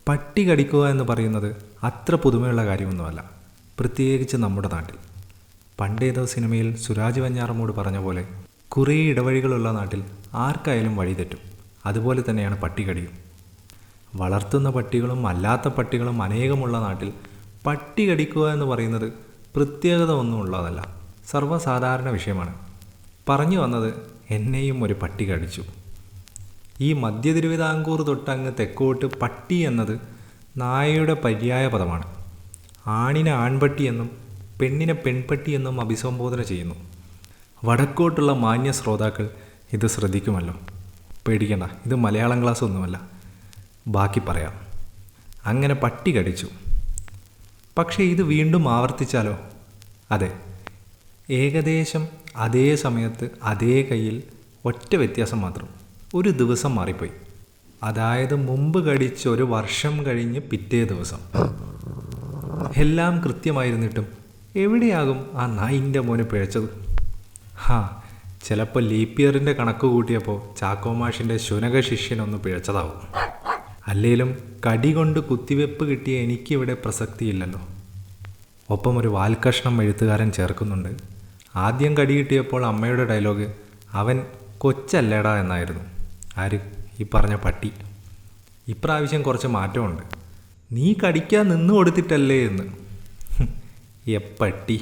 പട്ടി കടിക്കുക എന്ന് പറയുന്നത് അത്ര പുതുമയുള്ള കാര്യമൊന്നുമല്ല, പ്രത്യേകിച്ച് നമ്മുടെ നാട്ടിൽ. പണ്ടേതോ സിനിമയിൽ സുരാജ് വെഞ്ഞാറമൂട് പറഞ്ഞ പോലെ കുറേ ഇടവഴികളുള്ള നാട്ടിൽ ആർക്കായാലും വഴി തെറ്റും. അതുപോലെ തന്നെയാണ് പട്ടികടിയും. വളർത്തുന്ന പട്ടികളും അല്ലാത്ത പട്ടികളും അനേകമുള്ള നാട്ടിൽ പട്ടി കടിക്കുക എന്ന് പറയുന്നത് പ്രത്യേകത ഒന്നും ഉള്ളതല്ല, സർവ്വസാധാരണ വിഷയമാണ്. പറഞ്ഞു വന്നത്, എന്നെയും ഒരു പട്ടി കടിച്ചു. ഈ മധ്യ തിരുവിതാംകൂർ തൊട്ടങ്ങ് തെക്കോട്ട് പട്ടി എന്നത് നായയുടെ പര്യായ പദമാണ്. ആണിനെ ആൺപട്ടി എന്നും പെണ്ണിനെ പെൺപട്ടി എന്നും അഭിസംബോധന ചെയ്യുന്നു. വടക്കോട്ടുള്ള മാന്യ ശ്രോതാക്കൾ ഇത് ശ്രദ്ധിക്കുമല്ലോ. പേടിക്കണ്ട, ഇത് മലയാളം ക്ലാസ് ഒന്നുമല്ല. ബാക്കി പറയാം. അങ്ങനെ പട്ടി കടിച്ചു. പക്ഷേ ഇത് വീണ്ടും ആവർത്തിച്ചാലോ? അതെ, ഏകദേശം അതേ സമയത്ത് അതേ കയ്യിൽ ഒറ്റ വ്യത്യാസം മാത്രം. ഒരു ദിവസം മാറിപ്പോയി. അതായത് മുമ്പ് കടിച്ച് ഒരു വർഷം കഴിഞ്ഞ് പിറ്റേ ദിവസം. എല്ലാം കൃത്യമായിരുന്നിട്ടും എവിടെയാകും ആ നായിൻ്റെ മോന് പിഴച്ചത്? ചിലപ്പോൾ ലീപ്പ് ഇയറിൻ്റെ കണക്ക് കൂട്ടിയപ്പോൾ ചാക്കോമാഷിൻ്റെ ശുനക ശിഷ്യനൊന്ന് പിഴച്ചതാവും. അല്ലേലും കടി കൊണ്ട് കുത്തിവെപ്പ് കിട്ടിയ എനിക്കിവിടെ പ്രസക്തിയില്ലല്ലോ. ഒപ്പം ഒരു വാൽക്കഷ്ണം എഴുത്തുകാരൻ ചേർക്കുന്നുണ്ട്. ആദ്യം കടി കിട്ടിയപ്പോൾ അമ്മയുടെ ഡയലോഗ് അവൻ കൊച്ചല്ലേടാ എന്നായിരുന്നു. ആര്? ഈ പറഞ്ഞ പട്ടി. ഇപ്രാവശ്യം കുറച്ച് മാറ്റമുണ്ട്. നീ കടിക്കാൻ നിന്ന് കൊടുത്തിട്ടല്ലേ എന്ന്. എപ്പട്ടി.